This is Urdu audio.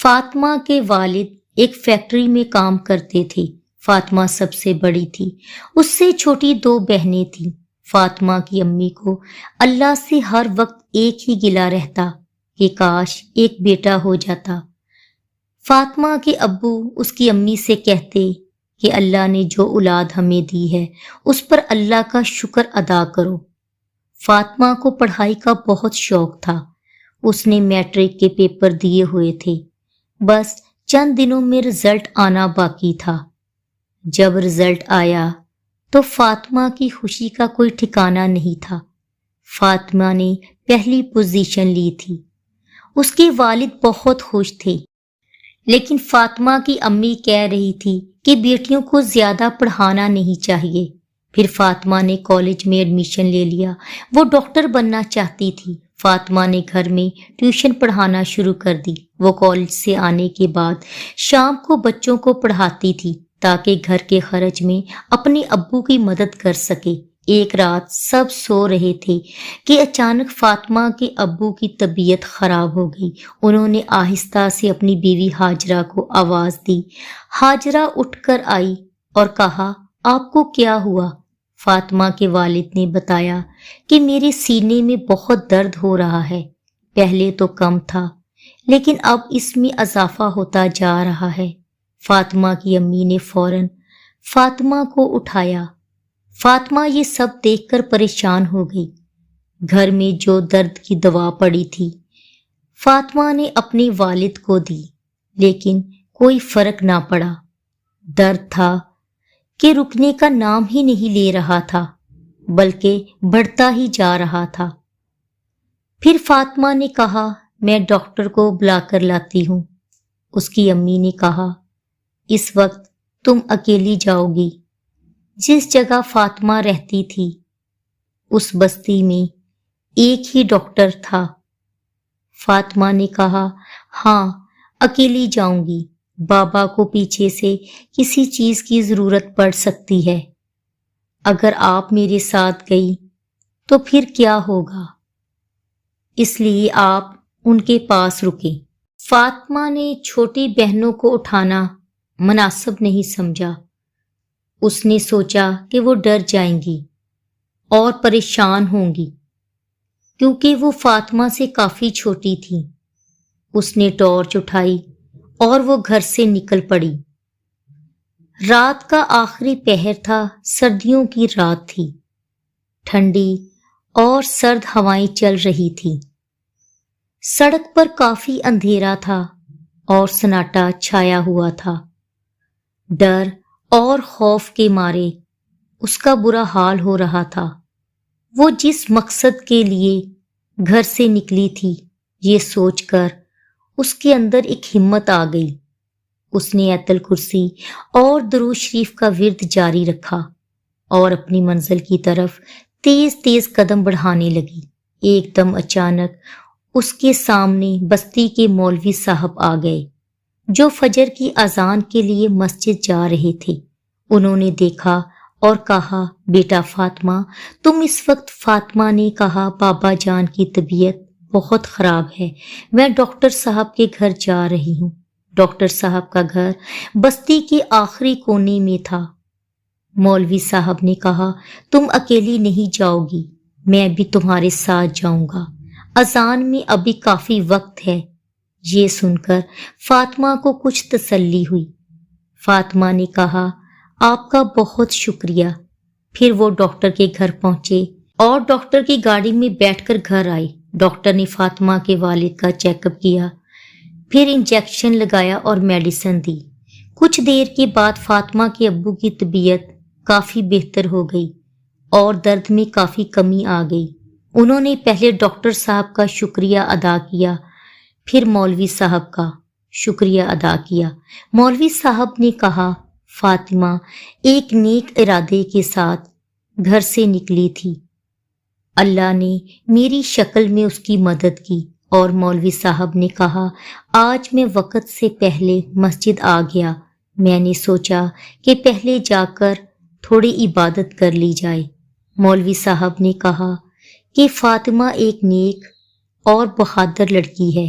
فاطمہ کے والد ایک فیکٹری میں کام کرتے تھے۔ فاطمہ سب سے بڑی تھی، اس سے چھوٹی 2 بہنیں تھیں۔ فاطمہ کی امی کو اللہ سے ہر وقت ایک ہی گلہ رہتا کہ کاش ایک بیٹا ہو جاتا۔ فاطمہ کے ابو اس کی امی سے کہتے کہ اللہ نے جو اولاد ہمیں دی ہے اس پر اللہ کا شکر ادا کرو۔ فاطمہ کو پڑھائی کا بہت شوق تھا۔ اس نے میٹرک کے پیپر دیے ہوئے تھے، بس چند دنوں میں رزلٹ آنا باقی تھا۔ جب رزلٹ آیا تو فاطمہ کی خوشی کا کوئی ٹھکانہ نہیں تھا۔ فاطمہ نے پہلی پوزیشن لی تھی۔ اس کے والد بہت خوش تھے، لیکن فاطمہ کی امی کہہ رہی تھی کہ بیٹیوں کو زیادہ پڑھانا نہیں چاہیے۔ پھر فاطمہ نے کالج میں ایڈمیشن لے لیا۔ وہ ڈاکٹر بننا چاہتی تھی۔ فاطمہ نے گھر میں ٹیوشن پڑھانا شروع کر دی۔ وہ کالج سے آنے کے بعد شام کو بچوں کو پڑھاتی تھی تاکہ گھر کے خرچ میں اپنے ابو کی مدد کر سکے۔ ایک رات سب سو رہے تھے کہ اچانک فاطمہ کے ابو کی طبیعت خراب ہو گئی۔ انہوں نے آہستہ سے اپنی بیوی ہاجرہ کو آواز دی۔ ہاجرہ اٹھ کر آئی اور کہا، آپ کو کیا ہوا؟ فاطمہ کے والد نے بتایا کہ میرے سینے میں بہت درد ہو رہا ہے۔ پہلے تو کم تھا، لیکن اب اس میں اضافہ ہوتا جا رہا ہے۔ فاطمہ کی امی نے فوراً فاطمہ کو اٹھایا۔ فاطمہ یہ سب دیکھ کر پریشان ہو گئی۔ گھر میں جو درد کی دوا پڑی تھی فاطمہ نے اپنے والد کو دی، لیکن کوئی فرق نہ پڑا۔ درد تھا کہ رکنے کا نام ہی نہیں لے رہا تھا، بلکہ بڑھتا ہی جا رہا تھا۔ پھر فاطمہ نے کہا، میں ڈاکٹر کو بلا کر لاتی ہوں۔ اس کی امی نے کہا، اس وقت تم اکیلی جاؤ گی؟ جس جگہ فاطمہ رہتی تھی اس بستی میں ایک ہی ڈاکٹر تھا۔ فاطمہ نے کہا، ہاں اکیلی جاؤں گی، بابا کو پیچھے سے کسی چیز کی ضرورت پڑ سکتی ہے۔ اگر آپ میرے ساتھ گئی تو پھر کیا ہوگا، اس لیے آپ ان کے پاس رکیں۔ فاطمہ نے چھوٹی بہنوں کو اٹھانا مناسب نہیں سمجھا۔ اس نے سوچا کہ وہ ڈر جائیں گی اور پریشان ہوں گی، کیونکہ وہ فاطمہ سے کافی چھوٹی تھی۔ اس نے ٹارچ اٹھائی اور وہ گھر سے نکل پڑی۔ رات کا آخری پہر تھا، سردیوں کی رات تھی۔ ٹھنڈی اور سرد ہوائیں چل رہی تھی۔ سڑک پر کافی اندھیرا تھا اور سناٹا چھایا ہوا تھا۔ ڈر اور خوف کے مارے اس کا برا حال ہو رہا تھا۔ وہ جس مقصد کے لیے گھر سے نکلی تھی، یہ سوچ کر اس کے اندر ایک ہمت آ گئی۔ اس نے آیت الکرسی اور درود شریف کا ورد جاری رکھا اور اپنی منزل کی طرف تیز تیز قدم بڑھانے لگی۔ ایک دم اچانک اس کے سامنے بستی کے مولوی صاحب آ گئے، جو فجر کی اذان کے لیے مسجد جا رہے تھے۔ انہوں نے دیکھا اور کہا، بیٹا فاطمہ، تم اس وقت؟ فاطمہ نے کہا، بابا جان کی طبیعت بہت خراب ہے، میں ڈاکٹر صاحب کے گھر جا رہی ہوں۔ ڈاکٹر صاحب کا گھر بستی کے آخری کونے میں تھا۔ مولوی صاحب نے کہا، تم اکیلی نہیں جاؤ گی، میں بھی تمہارے ساتھ جاؤں گا، اذان میں ابھی کافی وقت ہے۔ یہ سن کر فاطمہ کو کچھ تسلی ہوئی۔ فاطمہ نے کہا، آپ کا بہت شکریہ۔ پھر وہ ڈاکٹر کے گھر پہنچے اور ڈاکٹر کی گاڑی میں بیٹھ کر گھر آئے۔ ڈاکٹر نے فاطمہ کے والد کا چیک اپ کیا، پھر انجیکشن لگایا اور میڈیسن دی۔ کچھ دیر کے بعد فاطمہ کے ابو کی طبیعت کافی بہتر ہو گئی اور درد میں کافی کمی آ گئی۔ انہوں نے پہلے ڈاکٹر صاحب کا شکریہ ادا کیا، پھر مولوی صاحب کا شکریہ ادا کیا۔ مولوی صاحب نے کہا، فاطمہ ایک نیک ارادے کے ساتھ گھر سے نکلی تھی، اللہ نے میری شکل میں اس کی مدد کی۔ اور مولوی صاحب نے کہا، آج میں وقت سے پہلے مسجد آ گیا، میں نے سوچا کہ پہلے جا کر تھوڑی عبادت کر لی جائے۔ مولوی صاحب نے کہا کہ فاطمہ ایک نیک اور بہادر لڑکی ہے،